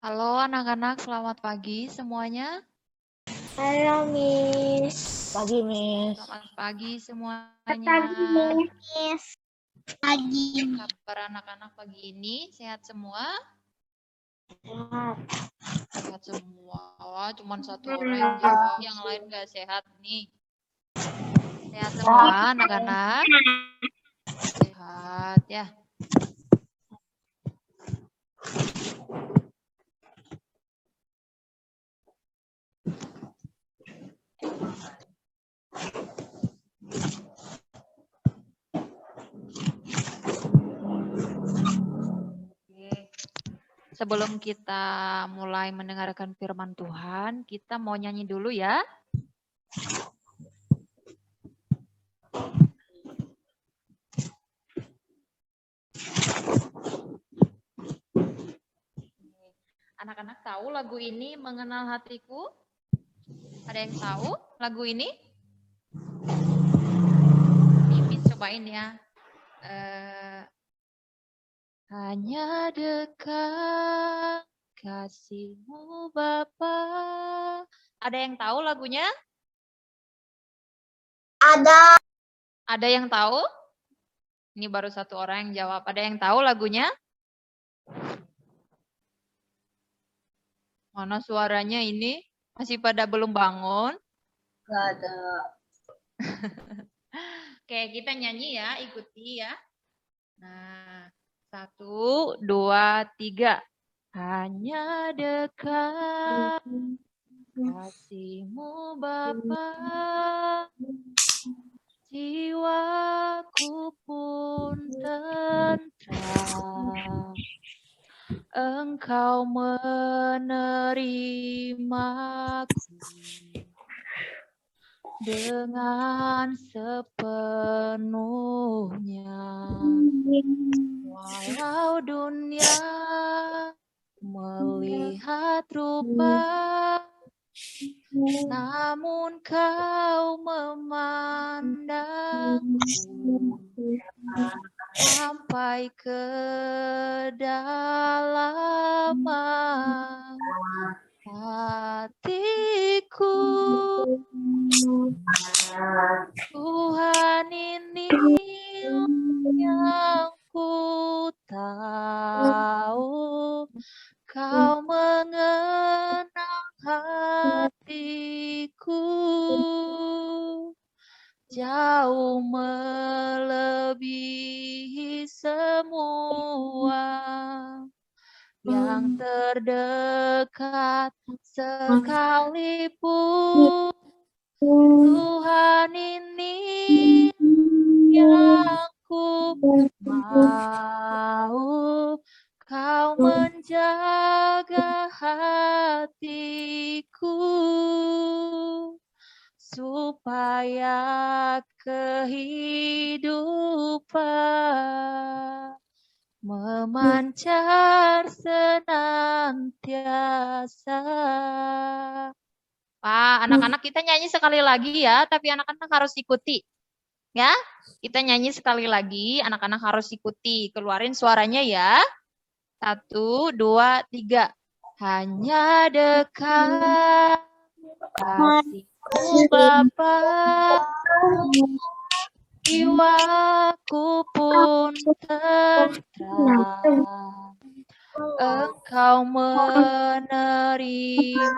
Halo anak-anak, selamat pagi semuanya. Halo, Miss. Pagi, Miss. Selamat pagi semuanya. Pagi, Miss. Pagi. Kabar anak-anak pagi ini sehat semua? Sehat. Sehat semua. Wah, cuma satu orang yang jawab, yang lain nggak sehat nih. Sehat semua anak-anak? Sehat ya. Sebelum kita mulai mendengarkan firman Tuhan, kita mau nyanyi dulu ya. Anak-anak tahu lagu ini Mengenal Hatiku? Ada yang tahu lagu ini? Mimin cobain ya. Hanya dekat kasih-Mu Bapa. Ada yang tahu lagunya? Ada. Ada yang tahu? Ini baru satu orang yang jawab. Ada yang tahu lagunya? Mana suaranya ini? Masih pada belum bangun? Gak ada. Oke, kita nyanyi ya, ikuti ya. Nah, 1, 2, 3. Hanya dekat kasih-Mu Bapa, jiwaku pun tentram. Engkau menerimaku dengan sepenuhnya. Walau dunia melihat rupa, namun Kau memandangku sampai ke kedalaman hatiku. Tuhan, ini yang ku tahu, Kau mengenal hatiku jauh melebihi semua yang terdekat sekalipun. Tuhan, ini yang ku mau, Kau menjaga hatiku supaya kehidupan memancar senantiasa. Pak, anak-anak kita nyanyi sekali lagi ya, tapi anak-anak harus ikuti. Ya, kita nyanyi sekali lagi, anak-anak harus ikuti. Keluarin suaranya ya. 1, 2, 3. Hanya dekat kasih-Mu Bapa, jiwaku pun tentram. Engkau menerima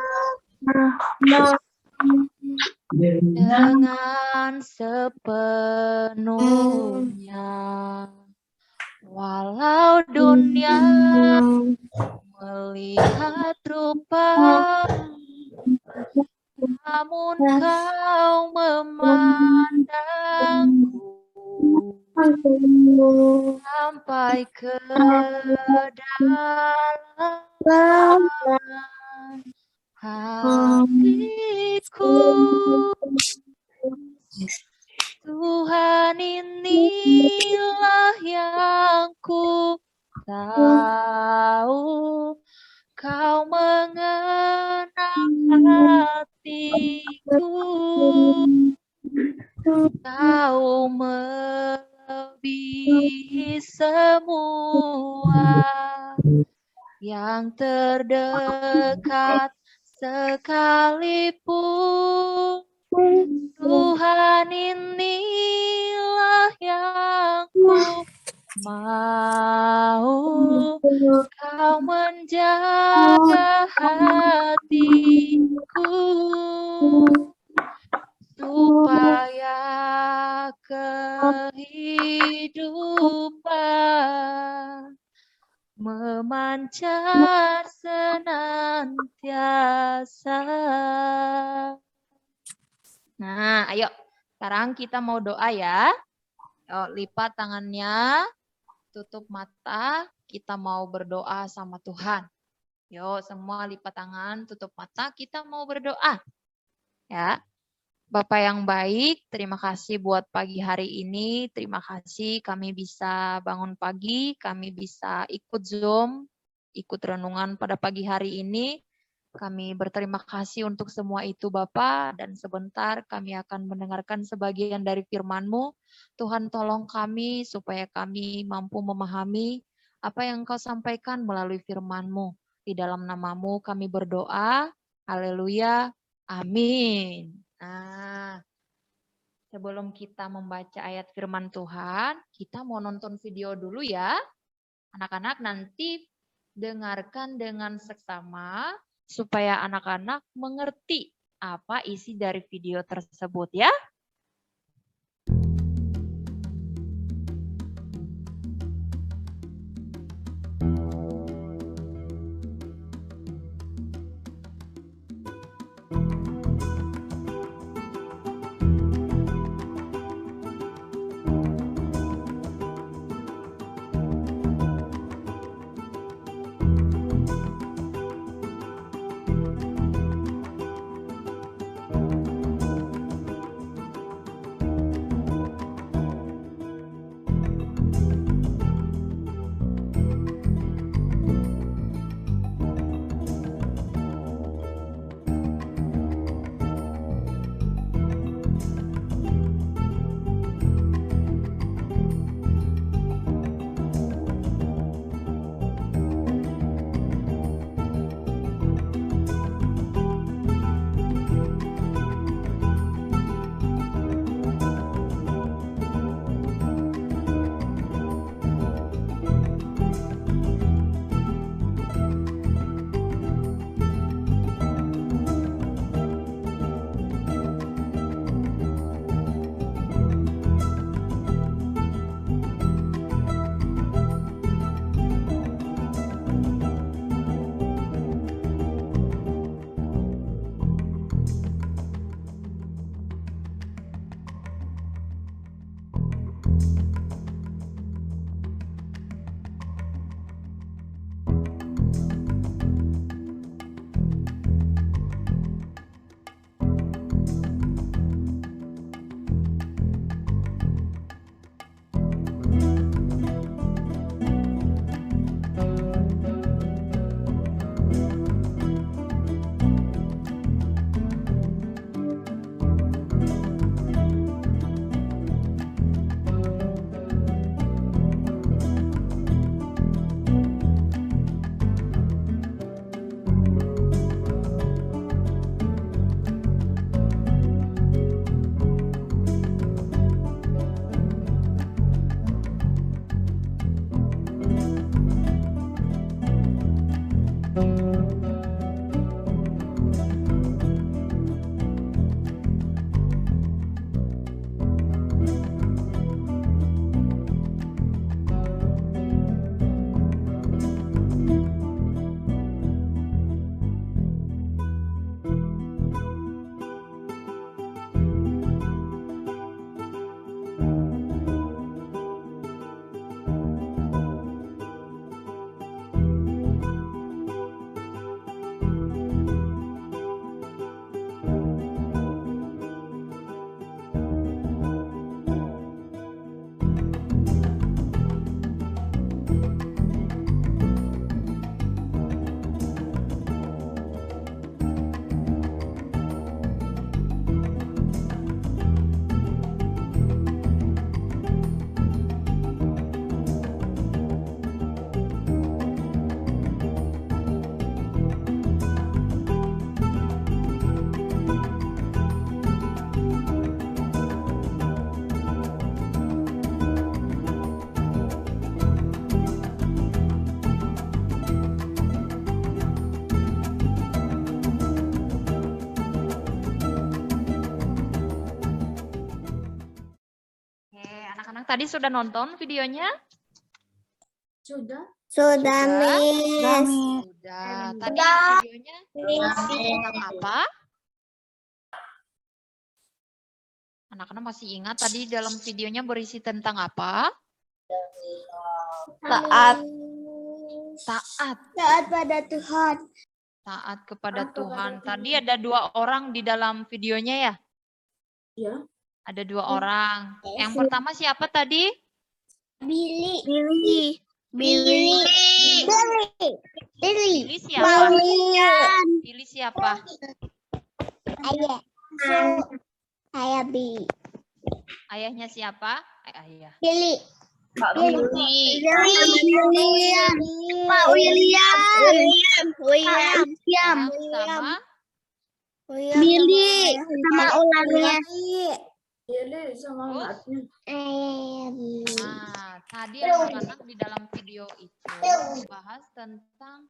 dengan sepenuhnya. Walau dunia melihat rupa, namun Kau memandangku sampai ke dalam hatiku. Tuhan, inilah yang ku tahu, Kau mengenal hatiku jauh melebihi semua yang terdekat sekalipun. Tuhan, inilah yang ku mau, Kau menjaga hatiku, supaya kehidupan memancar senantiasa. Nah, ayo. Sekarang kita mau doa ya. Yuk, lipat tangannya, tutup mata, kita mau berdoa sama Tuhan. Yuk, semua lipat tangan, tutup mata, kita mau berdoa. Ya. Bapak yang baik, terima kasih buat pagi hari ini. Terima kasih kami bisa bangun pagi, kami bisa ikut Zoom, ikut renungan pada pagi hari ini. Kami berterima kasih untuk semua itu Bapak, dan sebentar kami akan mendengarkan sebagian dari firman-Mu. Tuhan tolong kami supaya kami mampu memahami apa yang Engkau sampaikan melalui firman-Mu. Di dalam nama-Mu kami berdoa, haleluya, amin. Nah, sebelum kita membaca ayat firman Tuhan, kita mau nonton video dulu ya. Anak-anak nanti dengarkan dengan seksama supaya anak-anak mengerti apa isi dari video tersebut ya. tadi sudah nonton videonya? Sudah, Sudah? Miss. Sudah. Tadi Sudah. videonya berisi tentang apa? Anak-anak masih ingat tadi dalam videonya berisi tentang apa? Taat. Taat. Taat pada Tuhan. Taat kepada Tuhan. Tadi ada 2 orang di dalam videonya ya? Ya. Ada 2 orang. Yang pertama siapa tadi? Billy. Billy. Billy. Billy. Billy. Pilih siapa? Pilih siapa? Ayah. Ayah Billy. Ayahnya siapa? Ayah. Billy. Pak Billy. William. Pak William. William. Sama Billy. Sama ularnya. terus? Billy. Nah, tadi anak-anak di dalam video itu membahas tentang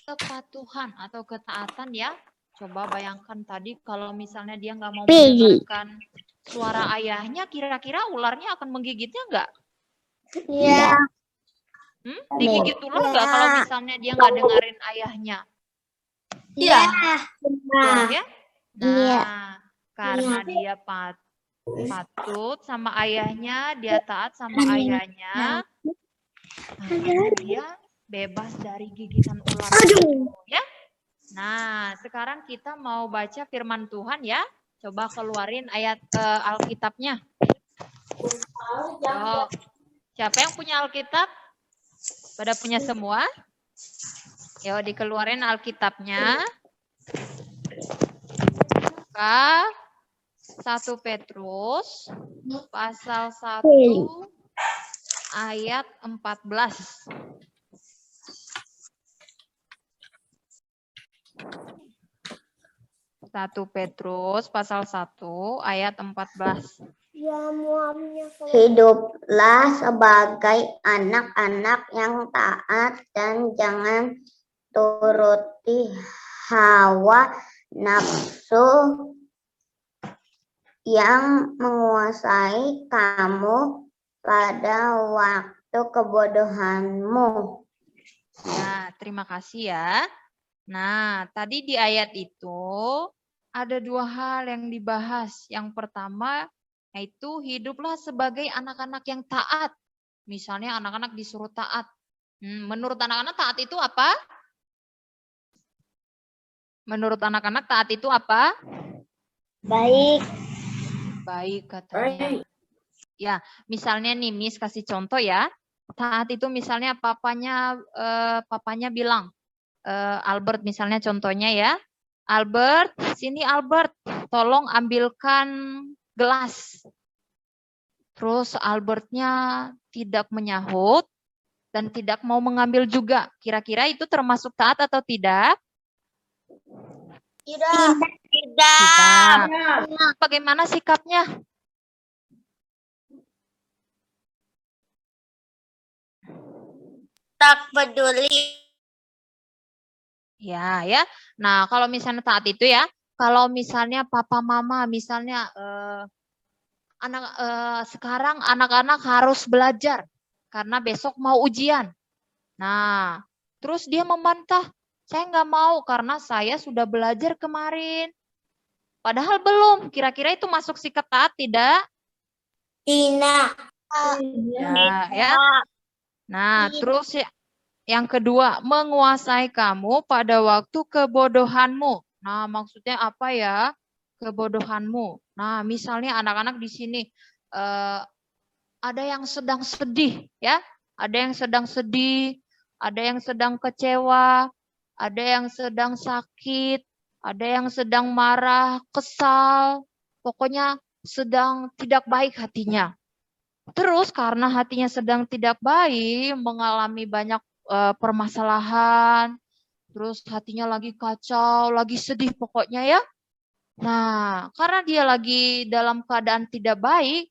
kepatuhan atau ketaatan ya. Coba bayangkan tadi kalau misalnya dia nggak mau mendengarkan suara ayahnya, kira-kira ularnya akan menggigitnya nggak? Iya. Digigit ular nggak kalau misalnya dia nggak dengerin ayahnya? Iya. Ya? Nah, karena dia patut sama ayahnya, dia taat sama ayahnya, makanya dia bebas dari gigitan ular. Ya? Nah, sekarang kita mau baca firman Tuhan ya. Coba keluarin ayat Alkitabnya. Oh, siapa yang punya Alkitab? Pada punya semua? Yo, dikeluarin Alkitabnya. Buka 1 Petrus pasal 1 ayat 14. 1 Petrus pasal 1 ayat 14. Hiduplah sebagai anak-anak yang taat dan jangan turuti hawa nafsu yang menguasai kamu pada waktu kebodohanmu. Nah, terima kasih ya. Nah, tadi di ayat itu ada 2 hal yang dibahas. Yang pertama yaitu hiduplah sebagai anak-anak yang taat. Misalnya anak-anak disuruh taat. Menurut anak-anak taat itu apa? Menurut anak-anak taat itu apa? Baik. Baik katanya. Ya, misalnya nih Miss kasih contoh ya. Taat itu misalnya papanya bilang, Albert misalnya contohnya ya. Albert, sini Albert, tolong ambilkan gelas. Terus Albertnya tidak menyahut dan tidak mau mengambil juga. Kira-kira itu termasuk taat atau tidak? Tidak. Tidak. Bagaimana sikapnya? Tak peduli. Ya, ya. Nah, kalau misalnya taat itu ya, kalau misalnya papa mama, misalnya sekarang anak-anak harus belajar karena besok mau ujian. Nah, terus dia membantah, saya nggak mau karena saya sudah belajar kemarin. Padahal belum. Kira-kira itu masuk sikap taat tidak? Tidak. Ya. Nah, terus yang kedua, menguasai kamu pada waktu kebodohanmu. Nah, maksudnya apa ya? Kebodohanmu. Nah, misalnya anak-anak di sini ada yang sedang sedih, ya. Ada yang sedang sedih, ada yang sedang kecewa, ada yang sedang sakit, ada yang sedang marah, kesal, pokoknya sedang tidak baik hatinya. Terus karena hatinya sedang tidak baik, mengalami banyak permasalahan, terus hatinya lagi kacau, lagi sedih pokoknya ya. Nah, karena dia lagi dalam keadaan tidak baik,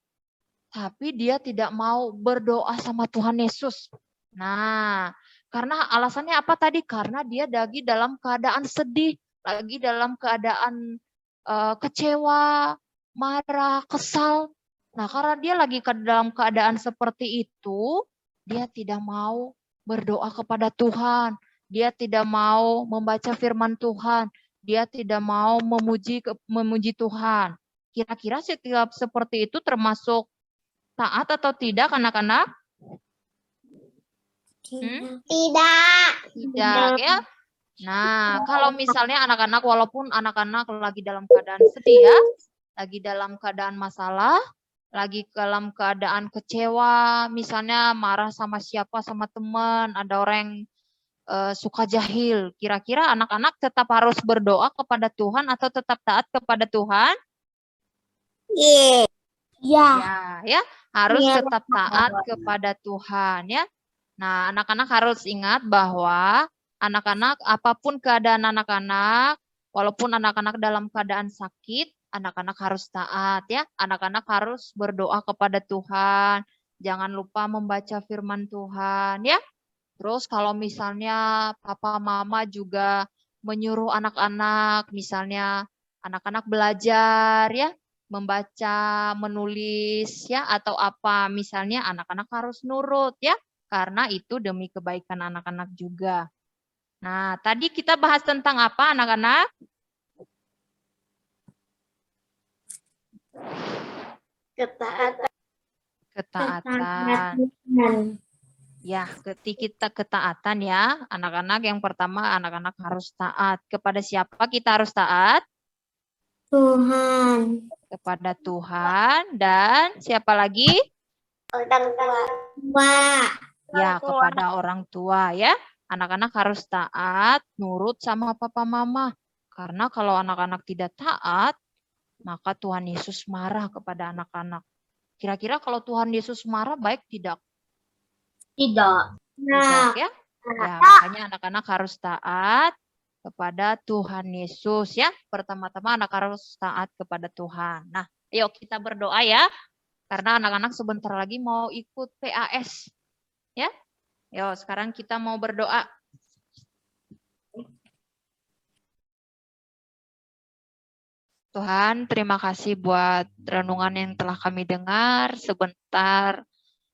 tapi dia tidak mau berdoa sama Tuhan Yesus. Nah, karena alasannya apa tadi? Karena dia lagi dalam keadaan sedih, lagi dalam keadaan kecewa, marah, kesal. Nah, karena dia lagi dalam keadaan seperti itu, dia tidak mau berdoa kepada Tuhan. Dia tidak mau membaca firman Tuhan. Dia tidak mau memuji Tuhan. Kira-kira setiap seperti itu termasuk taat atau tidak, anak-anak? Tidak. Tidak, ya. Nah, kalau misalnya anak-anak, walaupun anak-anak lagi dalam keadaan sedih ya, lagi dalam keadaan masalah, lagi dalam keadaan kecewa, misalnya marah sama siapa, sama teman, ada orang yang suka jahil. Kira-kira anak-anak tetap harus berdoa kepada Tuhan atau tetap taat kepada Tuhan? Iya. Ya, harus Iya. tetap taat kepada Tuhan ya. Nah, anak-anak harus ingat bahwa anak-anak, apapun keadaan anak-anak, walaupun anak-anak dalam keadaan sakit, anak-anak harus taat ya. Anak-anak harus berdoa kepada Tuhan. Jangan lupa membaca firman Tuhan ya. Terus kalau misalnya papa mama juga menyuruh anak-anak, misalnya anak-anak belajar ya, membaca, menulis ya, atau apa, misalnya anak-anak harus nurut ya. Karena itu demi kebaikan anak-anak juga. Nah, tadi kita bahas tentang apa, anak-anak? Ketaatan. Ketaatan. Ya, ketika ketaatan ya, anak-anak yang pertama anak-anak harus taat. Kepada siapa kita harus taat? Tuhan. Kepada Tuhan dan siapa lagi? Orang tua. Ya, kepada orang tua ya. Anak-anak harus taat, nurut sama papa mama. Karena kalau anak-anak tidak taat, maka Tuhan Yesus marah kepada anak-anak. Kira-kira kalau Tuhan Yesus marah baik tidak? Tidak. Tidak ya? Ya, makanya anak-anak harus taat kepada Tuhan Yesus ya. Pertama-tama anak harus taat kepada Tuhan. Nah, ayo kita berdoa ya. Karena anak-anak sebentar lagi mau ikut PAS. Ya. Yo, sekarang kita mau berdoa. Tuhan, terima kasih buat renungan yang telah kami dengar. Sebentar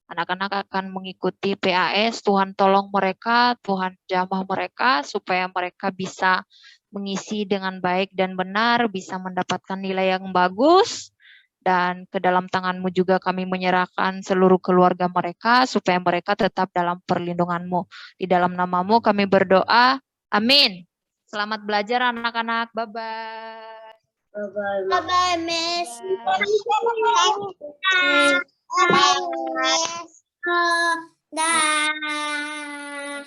anak-anak akan mengikuti PAS. Tuhan tolong mereka, Tuhan jamah mereka supaya mereka bisa mengisi dengan baik dan benar, bisa mendapatkan nilai yang bagus. Dan ke dalam tangan-Mu juga kami menyerahkan seluruh keluarga mereka supaya mereka tetap dalam perlindungan-Mu. Di dalam nama-Mu kami berdoa. Amin. Selamat belajar anak-anak. Bye-bye. Bye-bye, Miss. Bye, Miss. Dah.